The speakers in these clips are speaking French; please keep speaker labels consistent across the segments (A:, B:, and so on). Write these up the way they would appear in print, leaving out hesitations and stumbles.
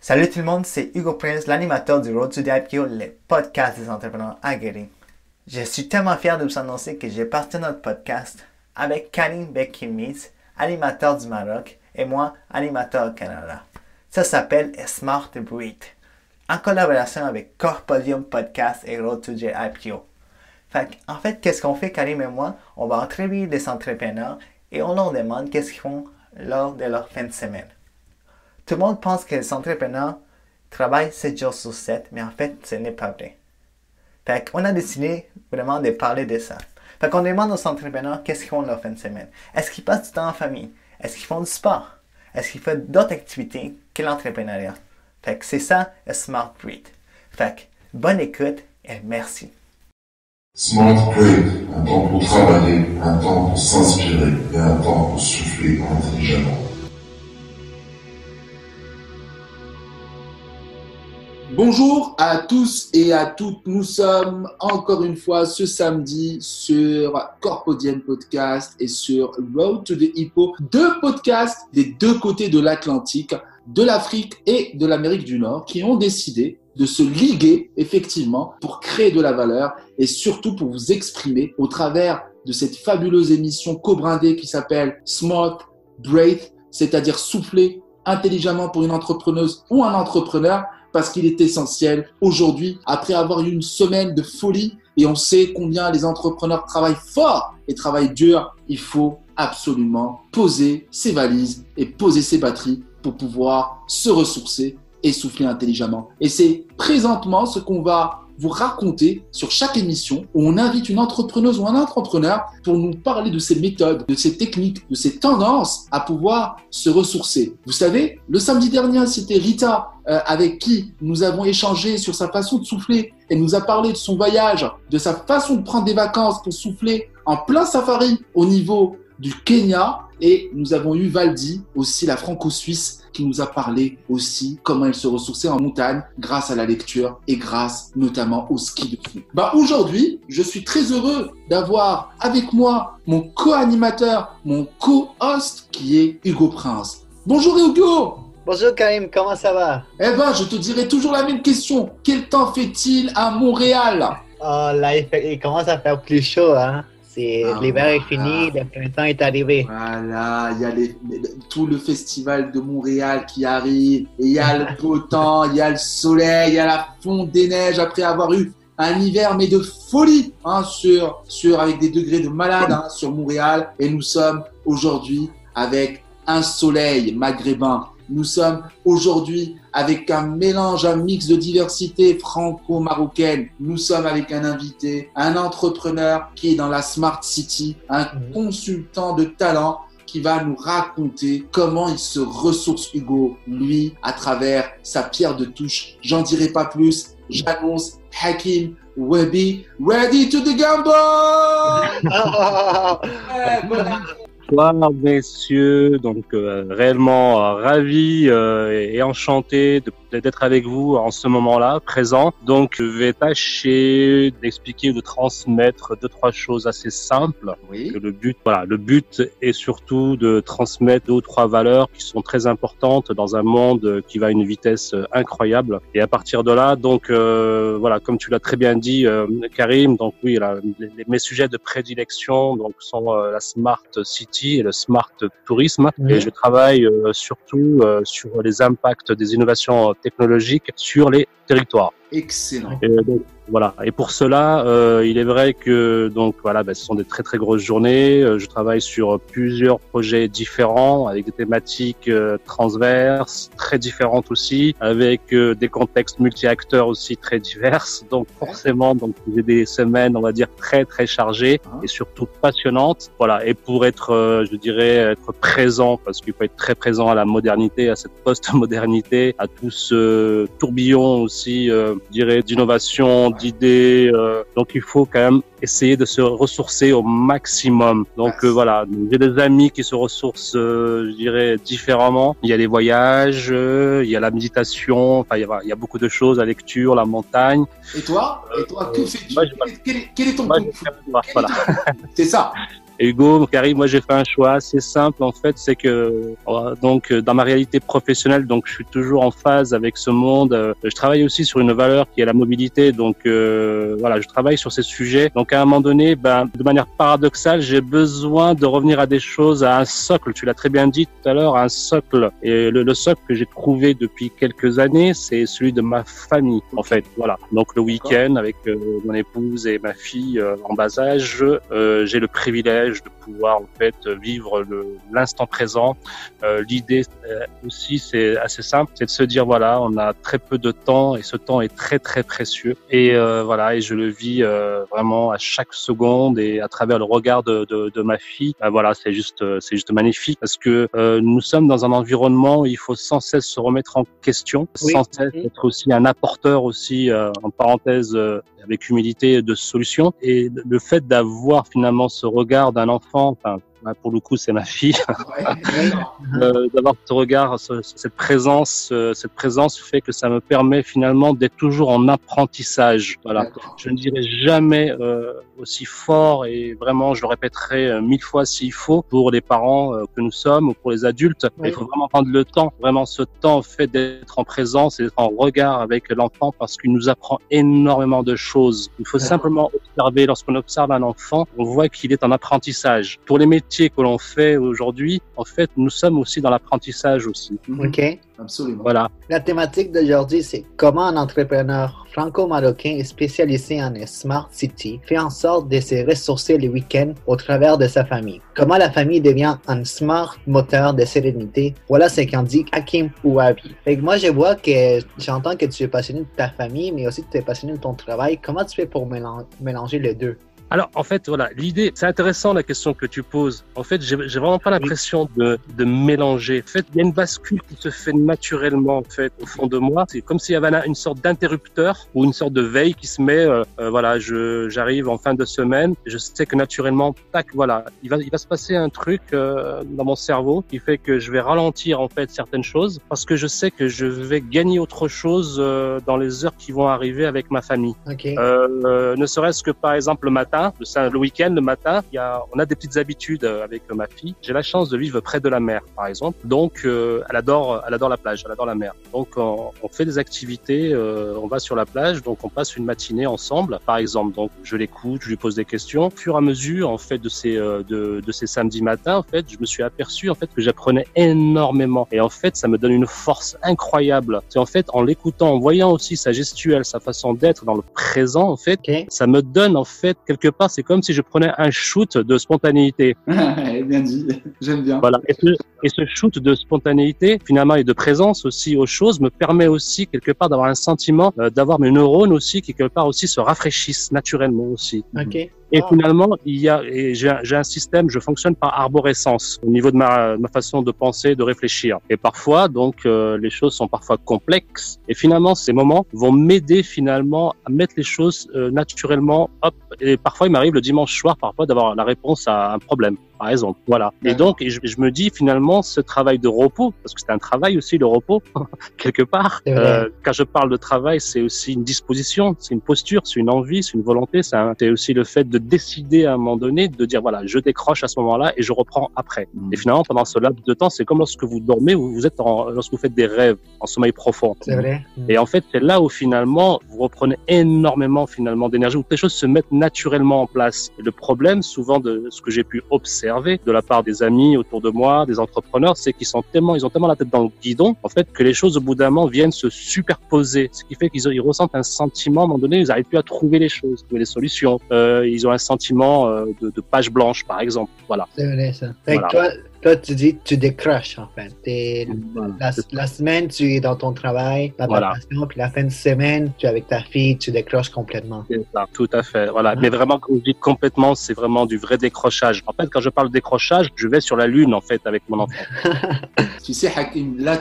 A: Salut tout le monde, c'est Hugo Prince, l'animateur du Road to the IPO, le podcast des entrepreneurs aguerris. Je suis tellement fier de vous annoncer que j'ai parti notre podcast avec Karim Bekimiz, animateur du Maroc, et moi, animateur au Canada. Ça s'appelle Smart Breed, en collaboration avec Corpodium Podcast et Road to the IPO. En fait, qu'est-ce qu'on fait, Karim et moi? On va entrevue des entrepreneurs et on leur demande qu'est-ce qu'ils font lors de leur fin de semaine. Tout le monde pense que les entrepreneurs travaillent 7 jours sur 7, mais en fait, ce n'est pas vrai. On a décidé vraiment de parler de ça. On demande aux entrepreneurs qu'est-ce qu'ils font leur fin de semaine. Est-ce qu'ils passent du temps en famille? Est-ce qu'ils font du sport? Est-ce qu'ils font d'autres activités que l'entrepreneuriat? C'est ça, le Smart Breed. Bonne écoute et merci.
B: Smart Breed, un temps pour travailler, un temps pour s'inspirer et un temps pour souffler intelligemment.
C: Bonjour à tous et à toutes, nous sommes encore une fois ce samedi sur Corpodium Podcast et sur Road to the IPO, deux podcasts des deux côtés de l'Atlantique, de l'Afrique et de l'Amérique du Nord qui ont décidé de se liguer effectivement pour créer de la valeur et surtout pour vous exprimer au travers de cette fabuleuse émission co-brandée qui s'appelle Smart Breath, c'est-à-dire souffler intelligemment pour une entrepreneuse ou un entrepreneur, parce qu'il est essentiel aujourd'hui, après avoir eu une semaine de folie, et on sait combien les entrepreneurs travaillent fort et travaillent dur, il faut absolument poser ses valises et poser ses batteries pour pouvoir se ressourcer et souffler intelligemment. Et c'est présentement ce qu'on va vous raconter sur chaque émission où on invite une entrepreneuse ou un entrepreneur pour nous parler de ces méthodes, de ces techniques, de ces tendances à pouvoir se ressourcer. Vous savez, le samedi dernier, c'était Rita avec qui nous avons échangé sur sa façon de souffler. Elle nous a parlé de son voyage, de sa façon de prendre des vacances pour souffler en plein safari au niveau du Kenya. Et nous avons eu Valdi, aussi la franco-suisse, qui nous a parlé aussi comment elle se ressourçait en montagne grâce à la lecture et grâce notamment au ski de fond. Aujourd'hui, je suis très heureux d'avoir avec moi mon co-animateur, mon co-host qui est Hugo Prince. Bonjour Hugo!
A: Bonjour Karim, comment ça va?
C: Je te dirai toujours la même question. Quel temps fait-il à Montréal?
A: Oh, là, il commence à faire plus chaud, hein? L'hiver est fini, le printemps est arrivé.
C: Voilà, il y a tout le festival de Montréal qui arrive, et il y a le beau temps, il y a le soleil, il y a la fonte des neiges après avoir eu un hiver mais de folie avec des degrés de malade sur Montréal. Et nous sommes aujourd'hui avec un soleil maghrébin. Nous sommes aujourd'hui avec un mélange, un mix de diversité franco-marocaine. Nous sommes avec un invité, un entrepreneur qui est dans la Smart City, un consultant de talent qui va nous raconter comment il se ressource, Hugo, lui, à travers sa pierre de touche. J'en dirai pas plus. J'annonce Hakim Wehbi, ready to the gamble!
D: Bonsoir messieurs, donc réellement ravi et enchanté d'être avec vous en ce moment-là, présent. Donc je vais tâcher d'expliquer ou de transmettre 2-3 choses assez simples.
C: Oui.
D: Que le but est surtout de transmettre 2 ou 3 valeurs qui sont très importantes dans un monde qui va à une vitesse incroyable. Et à partir de là, donc comme tu l'as très bien dit, Karim, donc oui, mes sujets de prédilection donc sont la Smart City et le Smart Tourisme. Et je travaille surtout sur les impacts des innovations technologiques sur les territoires.
C: Excellent.
D: Et pour cela, il est vrai que ce sont des très très grosses journées. Je travaille sur plusieurs projets différents avec des thématiques transverses, très différentes aussi, avec des contextes multi-acteurs aussi très divers. Donc forcément, j'ai des semaines, on va dire, très très chargées et surtout passionnantes. Et pour être présent, parce qu'il faut être très présent à la modernité, à cette post-modernité, à tout ce tourbillon aussi, d'innovation, d'idées. Donc il faut quand même essayer de se ressourcer au maximum. J'ai des amis qui se ressourcent, différemment. Il y a les voyages, il y a la méditation, il y a beaucoup de choses, la lecture, la montagne.
C: Et toi, que fais-tu? Quel est ton coup? C'est ça.
D: Et Hugo, Karim, moi j'ai fait un choix assez simple en fait, c'est que donc dans ma réalité professionnelle, donc je suis toujours en phase avec ce monde. Je travaille aussi sur une valeur qui est la mobilité, donc voilà, je travaille sur ces sujets. Donc à un moment donné, de manière paradoxale, j'ai besoin de revenir à des choses, à un socle. Tu l'as très bien dit tout à l'heure, un socle. Et le socle que j'ai trouvé depuis quelques années, c'est celui de ma famille en fait. Voilà. Donc le week-end avec mon épouse et ma fille en bas âge, j'ai le privilège de pouvoir en fait vivre l'instant présent. L'idée aussi, c'est assez simple, c'est de se dire voilà, on a très peu de temps et ce temps est très très précieux. Et voilà, et je le vis vraiment à chaque seconde et à travers le regard de ma fille. Voilà, c'est juste magnifique parce que nous sommes dans un environnement où il faut sans cesse se remettre en question, sans cesse être aussi un apporteur aussi en parenthèse avec humilité de solutions. Et le fait d'avoir finalement ce regard d'un enfant, enfin pour le coup c'est ma fille, d'avoir ce regard, cette présence fait que ça me permet finalement d'être toujours en apprentissage. Voilà, je ne dirai jamais aussi fort et vraiment je le répéterai 1000 fois s'il faut pour les parents que nous sommes ou pour les adultes. Il faut vraiment prendre le temps, vraiment ce temps en fait d'être en présence et d'être en regard avec l'enfant parce qu'il nous apprend énormément de choses. Il faut simplement observer. Lorsqu'on observe un enfant, on voit qu'il est en apprentissage. Pour les métiers que l'on fait aujourd'hui, en fait, nous sommes aussi dans l'apprentissage aussi.
E: OK.
C: Absolument.
D: Voilà.
E: La thématique d'aujourd'hui, c'est comment un entrepreneur franco-marocain spécialisé en Smart City fait en sorte de se ressourcer les week-ends au travers de sa famille. Comment la famille devient un smart moteur de sérénité. Voilà ce qu'en dit Hakim Ouabi. Fait que moi, j'entends que tu es passionné de ta famille, mais aussi que tu es passionné de ton travail. Comment tu fais pour mélanger les deux?
D: Alors, en fait, voilà, l'idée, c'est intéressant la question que tu poses. En fait, j'ai vraiment pas l'impression de mélanger. En fait, il y a une bascule qui se fait naturellement, en fait, au fond de moi. C'est comme s'il y avait une sorte d'interrupteur ou une sorte de veille qui se met, voilà, j'arrive en fin de semaine. Je sais que naturellement, tac, voilà, il va se passer un truc, dans mon cerveau qui fait que je vais ralentir, en fait, certaines choses parce que je sais que je vais gagner autre chose, dans les heures qui vont arriver avec ma famille.
E: Okay.
D: Ne serait-ce que, par exemple, le matin, le week-end, le matin, on a des petites habitudes avec ma fille. J'ai la chance de vivre près de la mer, par exemple. Donc, elle adore la plage, elle adore la mer. Donc, on fait des activités, on va sur la plage, donc on passe une matinée ensemble, par exemple. Donc, je l'écoute, je lui pose des questions. Au fur et à mesure, en fait, de ces samedis matins, en fait, je me suis aperçu, en fait, que j'apprenais énormément. Et en fait, ça me donne une force incroyable. C'est en fait, en l'écoutant, en voyant aussi sa gestuelle, sa façon d'être dans le présent, en fait, ça me donne, en fait, quelque part, c'est comme si je prenais un shoot de spontanéité.
C: Bien dit, j'aime bien.
D: Voilà. Et ce shoot de spontanéité, finalement, et de présence aussi aux choses, me permet aussi, quelque part, d'avoir un sentiment, d'avoir mes neurones aussi, qui, quelque part, aussi se rafraîchissent naturellement aussi.
E: OK.
D: Et finalement, j'ai un système, je fonctionne par arborescence au niveau de ma façon de penser, de réfléchir. Et parfois, donc, les choses sont parfois complexes. Et finalement, ces moments vont m'aider finalement à mettre les choses naturellement, hop. Et parfois, il m'arrive le dimanche soir, parfois, d'avoir la réponse à un problème, par exemple. Voilà. Et donc, je me dis finalement, ce travail de repos, parce que c'est un travail aussi, le repos, quelque part. Quand je parle de travail, c'est aussi une disposition, c'est une posture, c'est une envie, c'est une volonté, c'est aussi le fait de décider à un moment donné, de dire voilà, je décroche à ce moment-là et je reprends après. Et finalement, pendant ce laps de temps, c'est comme lorsque vous dormez ou lorsque vous faites des rêves en sommeil profond.
E: C'est vrai.
D: Et en fait, c'est là où finalement, vous reprenez énormément finalement d'énergie, où les choses se mettent naturellement en place. Et le problème, souvent, de ce que j'ai pu observer de la part des amis autour de moi, des entrepreneurs, c'est qu'ils ont tellement la tête dans le guidon, en fait, que les choses au bout d'un moment viennent se superposer. Ce qui fait qu'ils ressentent un sentiment, à un moment donné, ils n'arrivent plus à trouver les choses, trouver les solutions. Ils ont un sentiment de page blanche, par exemple. Voilà.
E: C'est vrai, ça. Fait que toi, tu dis tu décroches, en fait. La semaine, tu es dans ton travail, ta passion, puis la fin de semaine, tu es avec ta fille, tu décroches complètement.
D: C'est ça, tout à fait. Voilà. Mais vraiment, quand je dis complètement, c'est vraiment du vrai décrochage. En fait, quand je parle de décrochage, je vais sur la lune, en fait, avec mon enfant.
C: Tu sais, Hakim, là,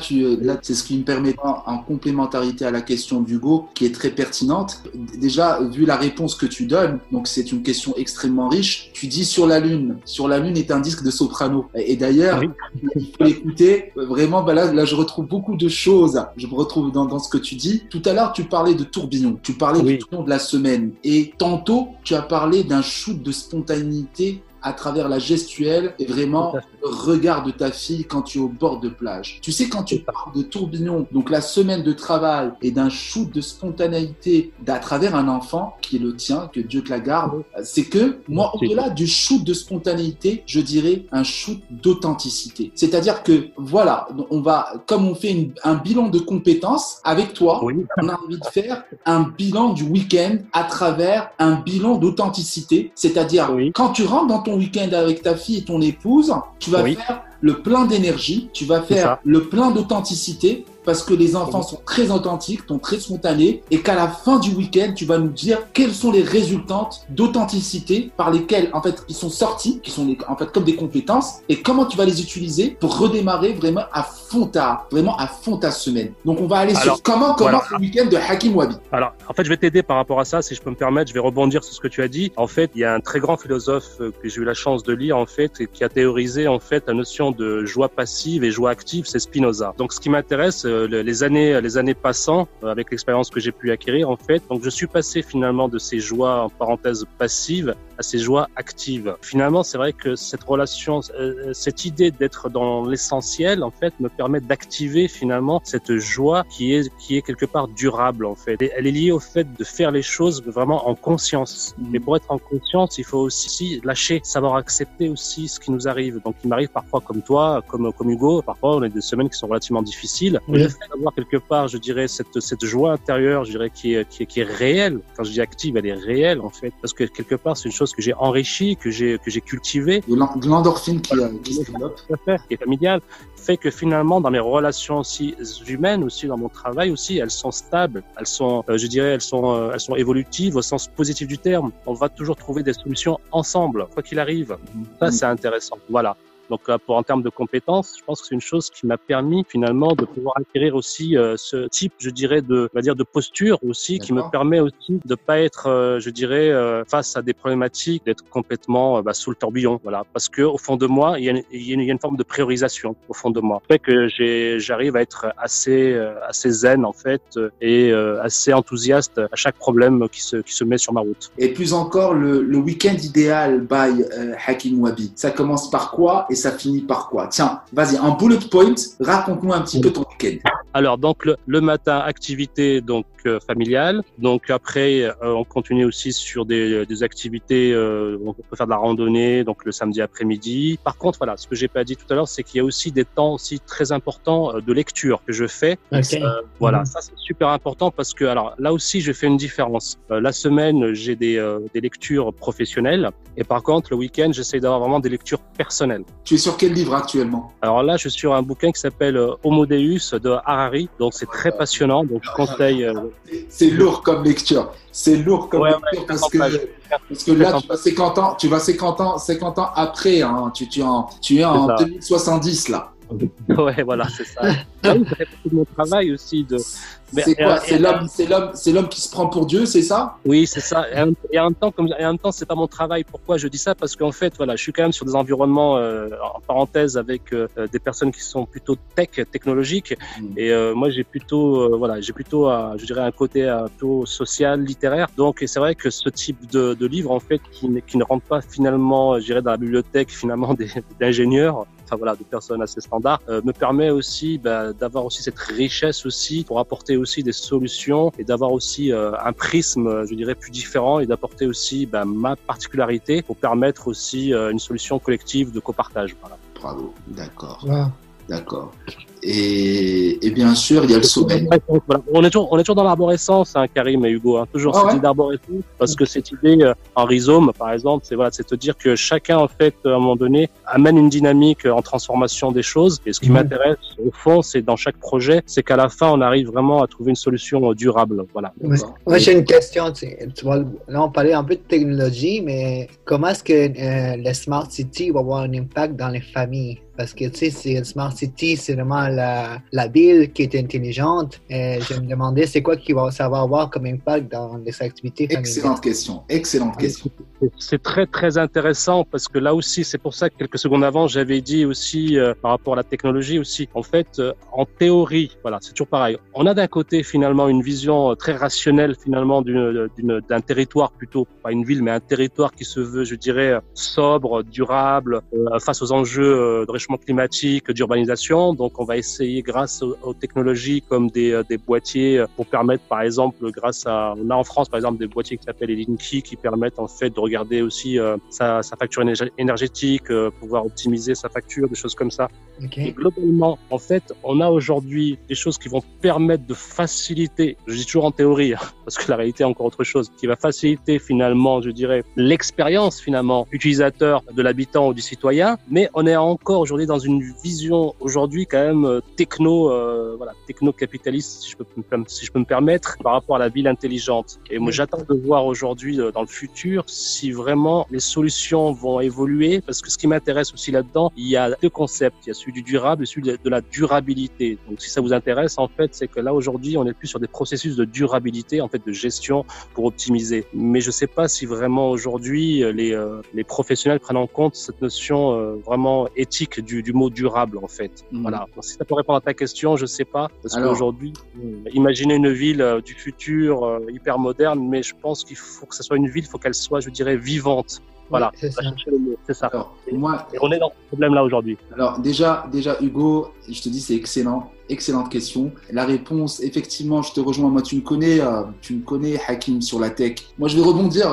C: c'est ce qui me permet en complémentarité à la question d'Hugo, qui est très pertinente. Déjà, vu la réponse que tu donnes, donc c'est une question extrêmement riche. Tu dis sur la lune. Sur la lune est un disque de soprano. Et d'ailleurs, il faut l'écouter. Vraiment, là, je retrouve beaucoup de choses. Je me retrouve dans ce que tu dis. Tout à l'heure, tu parlais de tourbillon. Tu parlais du tourbillon de la semaine. Et tantôt, tu as parlé d'un shoot de spontanéité à travers la gestuelle et vraiment le regard de ta fille quand tu es au bord de plage. Tu sais, quand tu parles de tourbillon, donc la semaine de travail et d'un shoot de spontanéité à travers un enfant qui est le tien, que Dieu te la garde, c'est que moi, au-delà du shoot de spontanéité, je dirais un shoot d'authenticité. C'est-à-dire que, voilà, comme on fait un bilan de compétences avec toi, on a envie de faire un bilan du week-end à travers un bilan d'authenticité. C'est-à-dire, quand tu rentres dans ton week-end avec ta fille et ton épouse, tu vas faire le plein d'énergie, tu vas faire le plein d'authenticité parce que les enfants sont très authentiques, sont très spontanés et qu'à la fin du week-end, tu vas nous dire quelles sont les résultantes d'authenticité par lesquelles, en fait, ils sont sortis, qui sont en fait comme des compétences et comment tu vas les utiliser pour redémarrer vraiment à fond ta semaine. Donc, on va aller sur comment commence le week-end de Hakim Wabi.
D: Alors, en fait, je vais t'aider par rapport à ça, si je peux me permettre, je vais rebondir sur ce que tu as dit. En fait, il y a un très grand philosophe que j'ai eu la chance de lire, en fait, qui a théorisé, en fait, la notion de joie passive et joie active, c'est Spinoza. Donc, ce qui m'intéresse, les années passant, avec l'expérience que j'ai pu acquérir, en fait, donc je suis passé finalement de ces joies, en parenthèse, passives à ces joies actives. Finalement, c'est vrai que cette relation, cette idée d'être dans l'essentiel, en fait, me permet d'activer finalement cette joie qui est quelque part durable, en fait. Et elle est liée au fait de faire les choses vraiment en conscience. Mais pour être en conscience, il faut aussi lâcher, savoir accepter aussi ce qui nous arrive. Donc, il m'arrive parfois comme toi, comme Hugo, parfois on a des semaines qui sont relativement difficiles. Le fait d'avoir quelque part, je dirais, cette joie intérieure, je dirais, qui est réelle. Quand je dis active, elle est réelle, en fait. Parce que quelque part, c'est une chose que j'ai enrichie, que j'ai cultivée.
C: De l'endorphine qui se développe.
D: Qui est familiale, fait que finalement, dans mes relations aussi humaines, aussi dans mon travail aussi, elles sont stables, elles sont, je dirais, elles sont évolutives au sens positif du terme. On va toujours trouver des solutions ensemble, quoi qu'il arrive. Ça, c'est intéressant. Voilà. Donc, en termes de compétences, je pense que c'est une chose qui m'a permis finalement de pouvoir acquérir aussi ce type, je dirais, de posture aussi, qui me permet aussi de pas être, je dirais, face à des problématiques, d'être complètement sous le tourbillon. Voilà, parce que au fond de moi, il y a une forme de priorisation au fond de moi, fait que j'arrive à être assez zen en fait et assez enthousiaste à chaque problème qui se met sur ma route.
C: Et plus encore, le week-end idéal by Hakim Wabi, ça commence par quoi et ça finit par quoi? Tiens, vas-y, en bullet point, raconte-nous un petit peu ton week-end.
D: Alors, donc, le matin, activité donc familiale. Donc, après, on continue aussi sur des activités, on peut faire de la randonnée, donc le samedi après-midi. Par contre, voilà, ce que j'ai pas dit tout à l'heure, c'est qu'il y a aussi des temps aussi très importants de lecture que je fais. Voilà, ça, c'est super important parce que, alors, là aussi, je fais une différence. La semaine, j'ai des lectures professionnelles et par contre, le week-end, j'essaie d'avoir vraiment des lectures personnelles.
C: Tu es sur quel livre actuellement?
D: Alors là, je suis sur un bouquin qui s'appelle Homo Deus de Harari. Donc, c'est très passionnant. Donc, je conseille.
C: C'est lourd comme lecture. C'est lourd comme lecture parce que là, tu vas 50 ans après. Hein. Tu es en 2070 là.
D: Ouais, voilà, c'est ça. Ça fait partie de mon travail aussi.
C: C'est quoi? C'est l'homme qui se prend pour Dieu, c'est ça?
D: Oui, c'est ça. Et en même temps, c'est pas mon travail. Pourquoi je dis ça? Parce qu'en fait, voilà, je suis quand même sur des environnements en parenthèse avec des personnes qui sont plutôt technologiques. Et moi, j'ai plutôt, je dirais un côté plutôt social, littéraire. Donc, c'est vrai que ce type de livre, en fait, qui ne rentre pas finalement, je dirais, dans la bibliothèque finalement d'ingénieurs. Enfin voilà, de personnes assez standards, me permet aussi d'avoir aussi cette richesse aussi pour apporter aussi des solutions et d'avoir aussi un prisme, je dirais, plus différent et d'apporter aussi ma particularité pour permettre aussi une solution collective de copartage. Voilà.
C: Bravo, d'accord. Wow. D'accord. Et bien sûr, il y a le sommeil.
D: Voilà. On est toujours dans l'arborescence, hein, Karim et Hugo. Hein, toujours cette idée d'arborescence, parce que cette idée en rhizome, par exemple, c'est te dire que chacun, en fait, à un moment donné, amène une dynamique en transformation des choses. Et ce qui m'intéresse, au fond, c'est dans chaque projet, c'est qu'à la fin, on arrive vraiment à trouver une solution durable. Voilà.
E: Moi, j'ai une question. Tu vois, là, on parlait un peu de technologie, mais comment est-ce que le Smart City va avoir un impact dans les familles? Parce que, tu sais, c'est une Smart City, c'est vraiment la ville qui est intelligente. Et je me demandais, c'est quoi ça va avoir comme impact dans les activités familiales?
C: Excellente question.
D: C'est très, très intéressant parce que là aussi, c'est pour ça que quelques secondes avant, j'avais dit aussi par rapport à la technologie aussi. En fait, en théorie, voilà, c'est toujours pareil. On a d'un côté finalement une vision très rationnelle finalement d'un territoire plutôt, pas une ville, mais un territoire qui se veut, je dirais, sobre, durable, face aux enjeux de réchauffement climatique, d'urbanisation. Donc, on va essayer grâce aux technologies comme des boîtiers pour permettre, par exemple, on a en France, par exemple, des boîtiers qui s'appellent les Linky qui permettent en fait de regarder aussi sa facture énergétique, pouvoir optimiser sa facture, des choses comme ça.
E: Okay.
D: Et globalement, en fait, on a aujourd'hui des choses qui vont permettre de faciliter, je dis toujours en théorie, parce que la réalité est encore autre chose, qui va faciliter finalement, je dirais, l'expérience finalement utilisateur de l'habitant ou du citoyen, mais on est encore aujourd'hui dans une vision aujourd'hui quand même techno-capitaliste, si je peux me permettre, par rapport à la ville intelligente. Et moi, j'attends de voir aujourd'hui dans le futur si vraiment les solutions vont évoluer, parce que ce qui m'intéresse aussi là-dedans, il y a deux concepts, il y a celui du durable et celui de la durabilité. Donc si ça vous intéresse, en fait, c'est que là aujourd'hui, on est plus sur des processus de durabilité, en fait, de gestion pour optimiser. Mais je sais pas si vraiment aujourd'hui les professionnels prennent en compte cette notion vraiment éthique du mot durable, en fait. Voilà. Donc, si ça peut répondre à ta question, je sais pas, parce qu'aujourd'hui, imaginez une ville du futur hyper moderne, mais je pense qu'il faut que ça soit une ville, il faut qu'elle soit, je dirais, vivante. Voilà,
E: oui,
D: c'est ça.
C: Alors,
D: et on est dans ce problème-là aujourd'hui.
C: Alors déjà Hugo, je te dis c'est excellent. Excellente question. La réponse, effectivement, je te rejoins. Moi, tu me connais, Hakim, sur la tech. Moi, je vais rebondir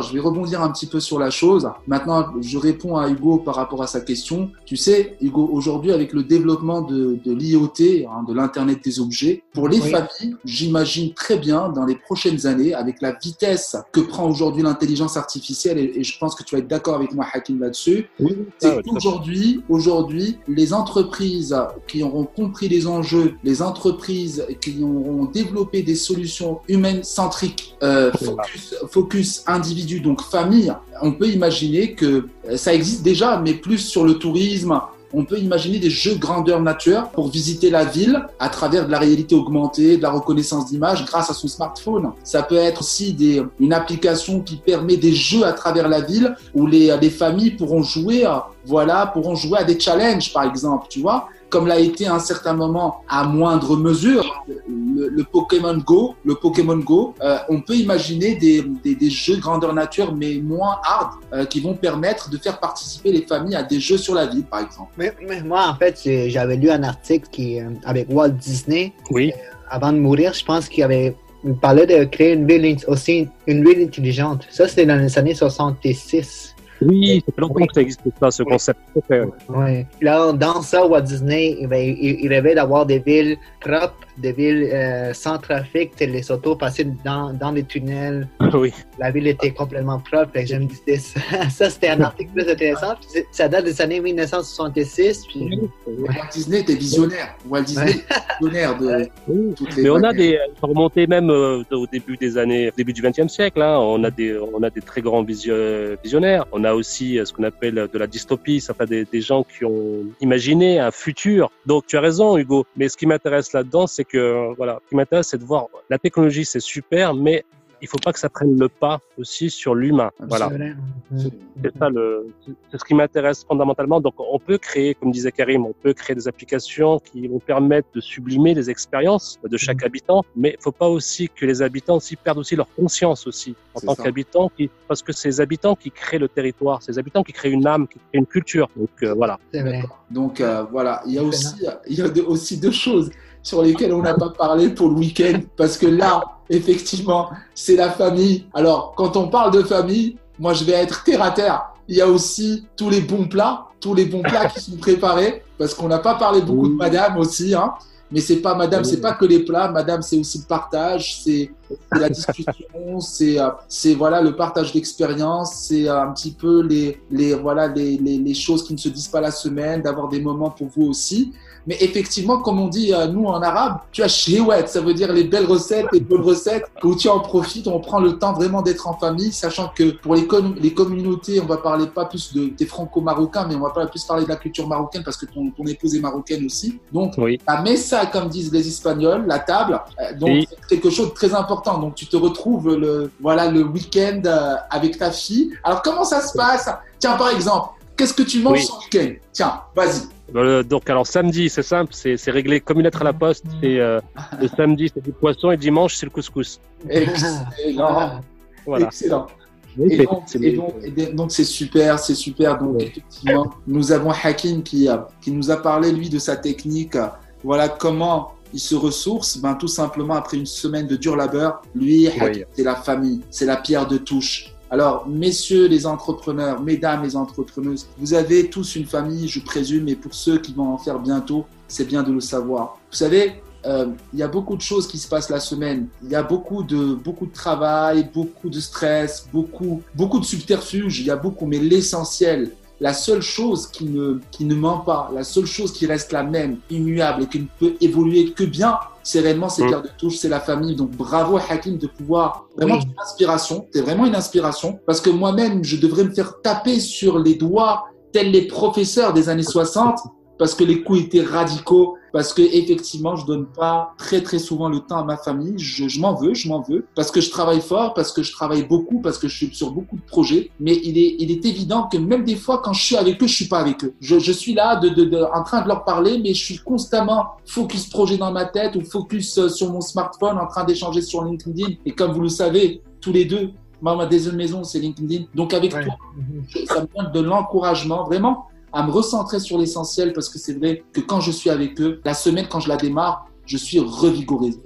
C: un petit peu sur la chose. Maintenant, je réponds à Hugo par rapport à sa question. Tu sais, Hugo, aujourd'hui, avec le développement de l'IoT, de l'Internet des objets, pour les familles, j'imagine très bien dans les prochaines années, avec la vitesse que prend aujourd'hui l'intelligence artificielle, et je pense que tu vas être d'accord avec moi, Hakim, là-dessus, c'est qu'aujourd'hui, les entreprises qui auront compris les enjeux, les entreprises qui auront développé des solutions humaines centriques, focus individu, donc famille, on peut imaginer que ça existe déjà, mais plus sur le tourisme. On peut imaginer des jeux grandeur nature pour visiter la ville à travers de la réalité augmentée, de la reconnaissance d'image grâce à son smartphone. Ça peut être aussi une application qui permet des jeux à travers la ville où les familles pourront jouer à des challenges, par exemple, tu vois, comme l'a été à un certain moment à moindre mesure le Pokémon Go. On peut imaginer des jeux grandeur nature, mais moins hard, qui vont permettre de faire participer les familles à des jeux sur la ville, par exemple.
E: Mais moi, en fait, j'avais lu un article avec Walt Disney.
D: Oui.
E: Avant de mourir, je pense qu'il parlait de créer une ville intelligente. Ça, c'était dans les années 66.
D: Oui, ça fait longtemps que ça existe pas, ce concept.
E: Oui. Là, dans ça, Walt Disney, il rêvait d'avoir des villes propres, des villes sans trafic, les autos passaient dans les tunnels.
D: Oui.
E: La ville était complètement propre. Et je me disais, ça c'était un article plus intéressant. Puis ça date des années 1966. Puis...
C: Walt Disney était visionnaire. De toutes les...
D: Mais on a faut remonter même au début du XXe siècle. Hein, on a des très grands visionnaires. On a aussi ce qu'on appelle de la dystopie, ça fait des gens qui ont imaginé un futur. Donc tu as raison, Hugo. Mais ce qui m'intéresse là-dedans, c'est que ce qui m'intéresse, c'est de voir la technologie, c'est super, mais il faut pas que ça prenne le pas aussi sur l'humain. Voilà. C'est ce qui m'intéresse fondamentalement. Donc, on peut créer, comme disait Karim, on peut créer des applications qui vont permettre de sublimer les expériences de chaque habitant, mais il faut pas aussi que les habitants aussi perdent aussi leur conscience aussi en tant qu'habitants, parce que c'est les habitants qui créent le territoire, c'est les habitants qui créent une âme, qui créent une culture. Donc, voilà.
E: C'est vrai.
C: Donc, voilà. Il y a aussi deux choses sur lesquelles on n'a pas parlé pour le week-end, parce que là, effectivement, c'est la famille. Alors, quand on parle de famille, moi, je vais être terre à terre. Il y a aussi tous les bons plats qui sont préparés, parce qu'on n'a pas parlé beaucoup de madame aussi, hein. Mais c'est pas madame, c'est pas que les plats. Madame, c'est aussi le partage, c'est la discussion, c'est voilà le partage d'expérience, c'est un petit peu les choses qui ne se disent pas la semaine, d'avoir des moments pour vous aussi. Mais effectivement, comme on dit nous en arabe, tu as shewet, ça veut dire les belles recettes, les bonnes recettes, où tu en profites, on prend le temps vraiment d'être en famille, sachant que pour les communautés, on va parler pas plus des franco-marocains, mais on va pas plus parler de la culture marocaine parce que ton épouse est marocaine aussi. Donc, la mesa, comme disent les Espagnols, la table, donc c'est quelque chose de très important. Donc, tu te retrouves le week-end avec ta fille. Alors, comment ça se passe? Tiens, par exemple, qu'est-ce que tu manges ce week-end? Tiens, vas-y.
D: Donc alors samedi c'est simple, c'est réglé comme une lettre à la poste. Le samedi c'est du poisson et dimanche c'est le couscous.
C: Excellent. Voilà. Excellent. Donc c'est super. Donc effectivement, nous avons Hakim qui nous a parlé lui de sa technique. Voilà comment il se ressource. Tout simplement après une semaine de dur labeur, lui Hakim, c'est la famille, c'est la pierre de touche. Alors, messieurs les entrepreneurs, mesdames les entrepreneuses, vous avez tous une famille, je présume, et pour ceux qui vont en faire bientôt, c'est bien de le savoir. Vous savez, il y a beaucoup de choses qui se passent la semaine. Il y a beaucoup de travail, beaucoup de stress, beaucoup de subterfuges. Il y a beaucoup, mais l'essentiel, la seule chose qui ne ment pas, la seule chose qui reste la même, immuable et qui ne peut évoluer que bien, c'est réellement ces pierres de touche, c'est la famille. Donc bravo Hakim de pouvoir vraiment une inspiration. T'es vraiment une inspiration parce que moi-même, je devrais me faire taper sur les doigts tels les professeurs des années 60 parce que les coups étaient radicaux, parce que effectivement, je donne pas très très souvent le temps à ma famille. Je m'en veux, parce que je travaille fort, parce que je travaille beaucoup, parce que je suis sur beaucoup de projets. Mais il est évident que même des fois, quand je suis avec eux, je suis pas avec eux. Je suis là en train de leur parler, mais je suis constamment focus projet dans ma tête ou focus sur mon smartphone, en train d'échanger sur LinkedIn. Et comme vous le savez, tous les deux, ma deuxième maison, c'est LinkedIn. Donc avec toi, ça me donne de l'encouragement, vraiment, à me recentrer sur l'essentiel parce que c'est vrai que quand je suis avec eux, la semaine, quand je la démarre, je suis revigorisé.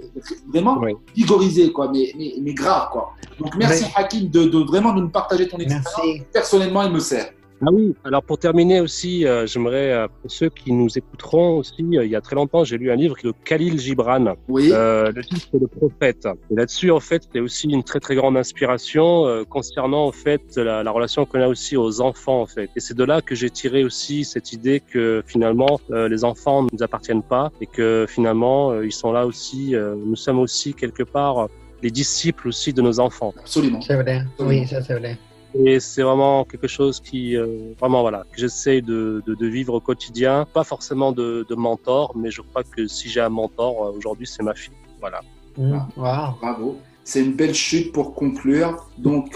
C: Vraiment vigorisé, quoi, mais grave, quoi. Donc, merci Hakim de vraiment nous partager ton expérience. Merci. Personnellement, il me sert.
D: Ah oui, alors pour terminer aussi, j'aimerais, pour ceux qui nous écouteront aussi, il y a très longtemps, j'ai lu un livre de Khalil Gibran.
C: Oui.
D: Le titre, c'est Le Prophète. Et là-dessus, en fait, c'est aussi une très très grande inspiration concernant en fait la relation qu'on a aussi aux enfants, en fait. Et c'est de là que j'ai tiré aussi cette idée que finalement, les enfants ne nous appartiennent pas et que finalement, ils sont là aussi, nous sommes aussi quelque part les disciples aussi de nos enfants.
C: Absolument.
E: C'est vrai. Oui, ça c'est vrai.
D: Et c'est vraiment quelque chose qui, vraiment, voilà, que j'essaie de vivre au quotidien. Pas forcément de mentor, mais je crois que si j'ai un mentor, aujourd'hui, c'est ma fille. Voilà.
E: Wow.
C: Bravo. C'est une belle chute pour conclure. Donc,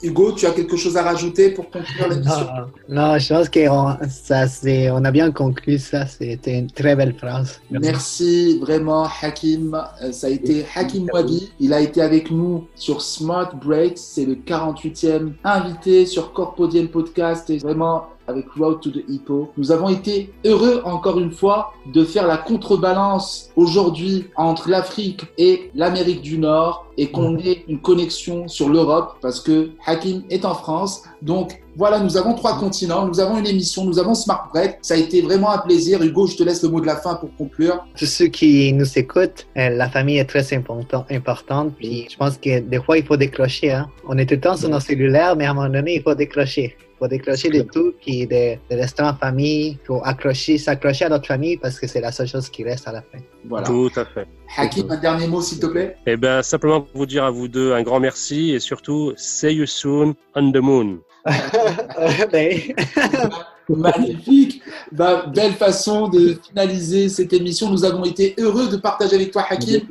C: Hugo, tu as quelque chose à rajouter pour conclure l'émission?
E: Non, je pense qu'on a bien conclu ça. C'était une très belle phrase.
C: Merci vraiment, Hakim. Ça a été Hakim Wabi. Il a été avec nous sur Smart Breaks. C'est le 48e invité sur Corpodium Podcast. Et vraiment, avec Road to the Hippo. Nous avons été heureux, encore une fois, de faire la contrebalance aujourd'hui entre l'Afrique et l'Amérique du Nord et qu'on ait une connexion sur l'Europe parce que Hakim est en France. Donc, voilà, nous avons 3 continents, nous avons une émission, nous avons Smart Break. Ça a été vraiment un plaisir. Hugo, je te laisse le mot de la fin pour conclure.
E: Tous ceux qui nous écoutent, la famille est très importante. Puis je pense que des fois, il faut décrocher. Hein. On est tout le temps sur nos cellulaires, mais à un moment donné, il faut décrocher. Il faut décrocher de tout, puis de rester en famille. Il faut s'accrocher à notre famille parce que c'est la seule chose qui reste à la fin.
C: Voilà.
D: Tout à fait.
C: Hakim, un dernier mot, s'il te plaît.
D: Eh bien, simplement pour vous dire à vous deux un grand merci et surtout, see you soon on the moon.
C: Magnifique. Belle façon de finaliser cette émission. Nous avons été heureux de partager avec toi, Hakim.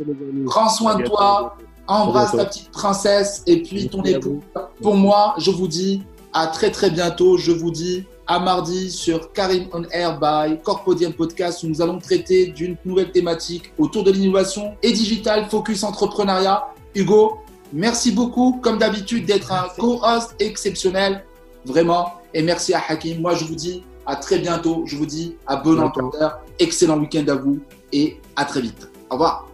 C: Prends soin de toi. Embrasse ta petite princesse et puis ton époux. Pour moi, je vous dis à très très bientôt. Je vous dis à mardi sur Karim On Air by Corpodium Podcast où nous allons traiter d'une nouvelle thématique autour de l'innovation et digital, focus entrepreneuriat. Hugo, merci beaucoup comme d'habitude d'être un co-host exceptionnel, vraiment. Et merci à Hakim. Moi, je vous dis à très bientôt. Je vous dis à bon entendeur. Excellent week-end à vous et à très vite. Au revoir.